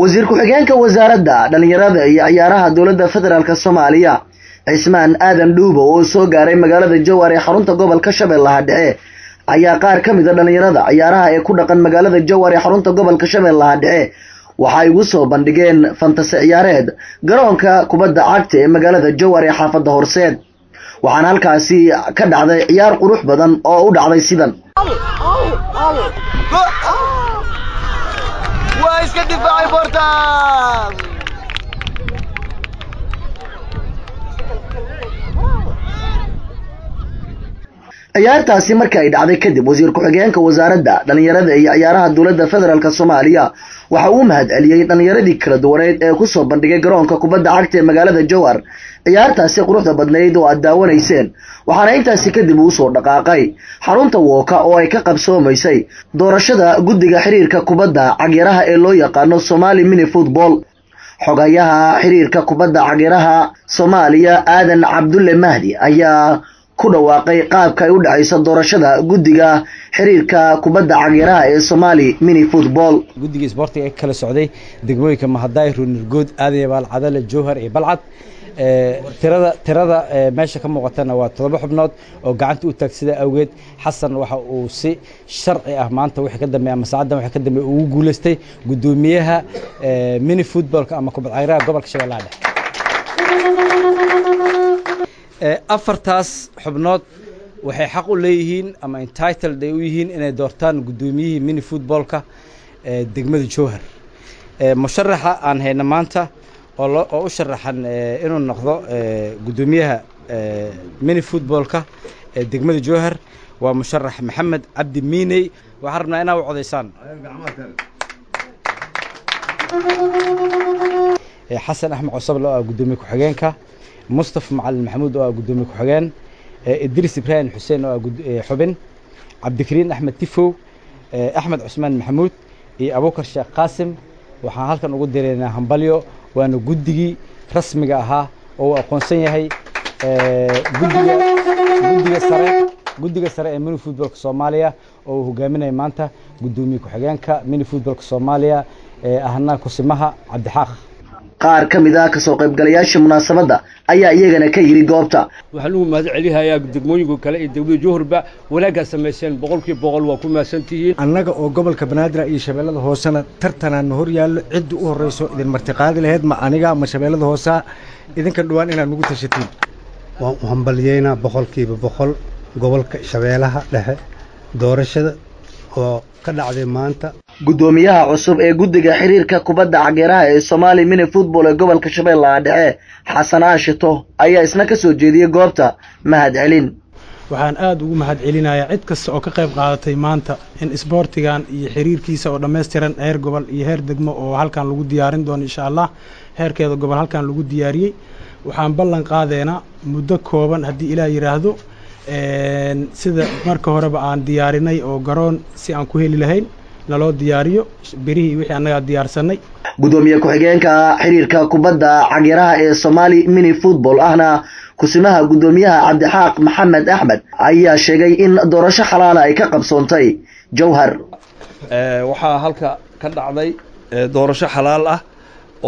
wasiir ku-xigeenka wasaaradda dhalinyarada iyo ciyaaraha dowladda federaalka Soomaaliya Cismaan Aadan Dhuubo oo soo gaaray magaalada Jowhar ee xarunta gobolka Shabeellaha Dhexe ayaa qaar ka mid ah dhalinyarada ciyaaraha ee ku dhaqan magaalada Jowhar ee xarunta gobolka Shabeellaha Dhexe waxay ugu soo bandhigeen fantasi ciyaareed garoonka kubadda cagta ee magaalada Jowhar ee xaafadda Horseed waxaan halkaasi ka dhacday ciyaar qurux badan oo u dhacday sidan واسكت دفاعي بورتال ciyaartaasi markii ay dhacday kadib wasiir ku-xigeenka wasaaradda dhalinyarada iyo ciyaaraha dowladda federaalka Soomaaliya waxa uu mahadceliyay dhalinyaradii kala duwaneed ee ku soo bandhigay garoonka kubadda cagta ee magaalada Jowhar ciyaartaasi quruxda badneyd oo aad daawanayseen waxaana intaasi kadib uu soo dhaqaaqay xarunta Wooka oo ay ka qabsoomaysay doorashada guddiga xiriirka kubadda cagiraha ee loo yaqaan Somali Mini Football xogayaha xiriirka kubadda cagiraha Soomaaliya Aadan Cabdulle Mahdi ayaa ku dhawaaqay qaabka ay u dhacayso doorashada guddiga xiriirka kubadda cagiraha ee Somali Mini Football guddiga isboortiga ee kala socday degmooyinka Mahaday Runirgood Aadaybaal Cadale Jowhar iyo Balcad tirada meesha ka muuqatana waa 7 xubnood oo gacanta u taagsada awgeed xasan waxa uu si sharci ah maanta wixii ka dambeeyay ama saacadan wixii ka dambeeyay uu guuleystay gudoomiyaha mini footballka ama kubadda cagiraha gobolka Shabeellaha Dhexe afartaas xubnood waxay xaq u leeyihiin ama entitled ay u yihiin inay doortaan gudoomiyihii mini footballka degmada Jowhar musharaxa aan hayna maanta oo u sharaxan inuu noqdo gudoomiyaha mini footballka degmada Jowhar waa musharax Maxamed Cabdi Miiney waxaan rabnaa inaa u codeysaan xasan Axmed Cusable oo gudoomiye ku-xigeenka مصطفى معلم محمود oo gudoomiye ku-xigeen إدريس إبراهيم حسين oo xubin Cabdikariin Axmed Tifow Axmed Cusmaan Maxamuud iyo Abuukar Sheekh Qaasim waxaan halkan ugu direynaa hambalyo waana guddigii rasmiga ahaa oo aqoonsan yahay guddiga sare ee mini footballka Soomaaliya oo hogaaminaya maanta gudoomiye ku-xigeenka mini footballka Soomaaliya ahna kusimaha Cabdixaaq qaar ka mid ah ka soo qaybgalayaasha munaasabadda ayaa iyagana ka yiri goobta waxaan u mahadcelinayaa degmooyinka kale ee dawladda Jowharba walaaga sameeyeen 100% waa ku maasantihiin annaga oo gobolka Banaadir iyo Shabeellada Hoosena tartanaan hor yaalo cid u horeyso idin martiqaadi lahayd ma aniga ma Shabeellada Hoosa idinka dhawaan inaan ugu tashatiin waan u hambalyeynaa 100% gobolka Shabeellaha Dhexe doorashada oo ka dhacday maanta gudoomiyaha cusub ee guddiga xiriirka kubadda cagiraha ee Somali Mini Football ee gobolka Shabeellaha Dhexe Xasan Aashito ayaa isna ka soo jeediyay goobta mahadcelin waxaan aad ugu mahadcelinayaa cid kasta oo ka qayb qaadatay maanta in isboortigan iyo xiriirkiisa oo dhameystiran heer gobol iyo heer degmo oo halkan lagu diyaarin doono insha Allah heerkeeda gobol halkan lagu diyaariyay waxaan ballan qaadeena muddo kooban haddii Ilaahay yiraahdo sida marka horeba aan diyaarinay oo garoon si aan ku heli lahayn loo diyaariyo birihii wixii anaga diyaarsanay gudoomiye ku-xigeenka xiriirka kubadda cagiraha ee Somali Mini Football ahna kusimaha gudoomiyaha Cabdixaaq Maxamed Axmed ayaa sheegay in doorasho xalaal ay ka qabsoontay Jowhar waxa halka ka dhacday doorasho xalaal ah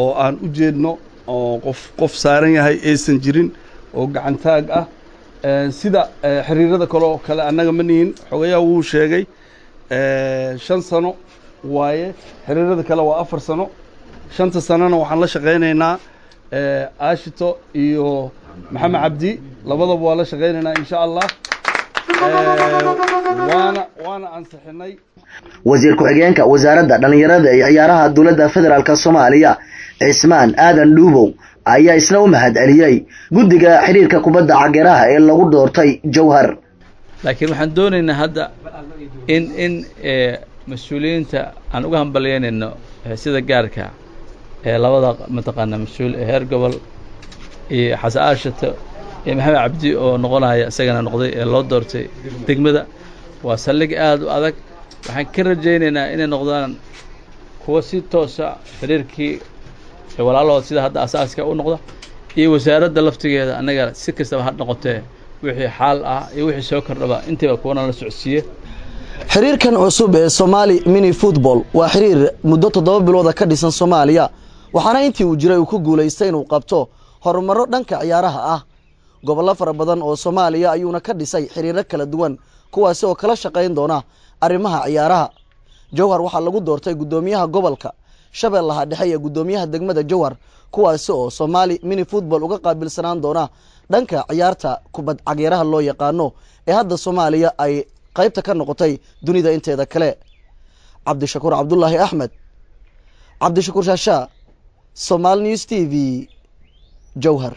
oo aan u jeedno oo qof saaran yahay aysan jirin oo gacan taag ah sida xiriirada kale anaga maniin xogayaa wuu sheegay 5 sano waaye xiriirada kale waa 4 sano 5 sanana waxaan la shaqeynaynaa Aashito iyo Maxamed Cabdi labadaba waa la shaqeynaynaa insha Allah waana ansixinay wasiir ku-xigeenka wasaaradda dhalinyarada iyo ciyaaraha dowladda federaalka Soomaaliya Cismaan Aadan Dhuubo ayaa isna u mahadceliyay guddiga xiriirka kubadda cagiraha ee lagu doortay Jowhar laakiin waxaan doonaynaa hadda in mas'uuliyiinta aan uga hambalyeynayno sida gaarka labada mataqaana mas'uul heer gobol iyo Xasan Aashito iyo Maxamed Cabdi oo noqonaya isagana noqday loo doortay degmada waa salig aad u adag waxaan ka rajaynaynaa inay noqdaan kuwa si toos ah xiriirkii walaalood sida hadda asaaska u noqdo iyo wasaaradda laftigeeda anaga si kastaba had noqotee wixii xaal ah iyo wixii soo kordhaba intiiba kuwana la socodsiiyay xiriirkan cusub ee Somali Mini Football waa xiriir muddo 7 bilood ka dhisan Soomaaliya waxaana intii uu jiray uu ku guuleystay inuu qabto horumaro dhanka ciyaaraha ah gobollo fara badan oo Soomaaliya ayuuna ka dhisay xiriiro kala duwan kuwaas oo kala shaqeyn doona arrimaha ciyaaraha Jowhar waxaa lagu doortay gudoomiyaha gobolka Shabeellaha Dhexe iyo gudoomiyaha degmada Jowhar kuwaas oo Somali Mini Football uga qaabilsanaan doona dhanka ciyaarta kubad cagiraha loo yaqaano ee hadda Soomaaliya ay qaybta ka noqotay dunida inteeda kale Cabdishakuur Cabdullaahi Axmed Cabdishakuur Shaasha Somali News TV Jowhar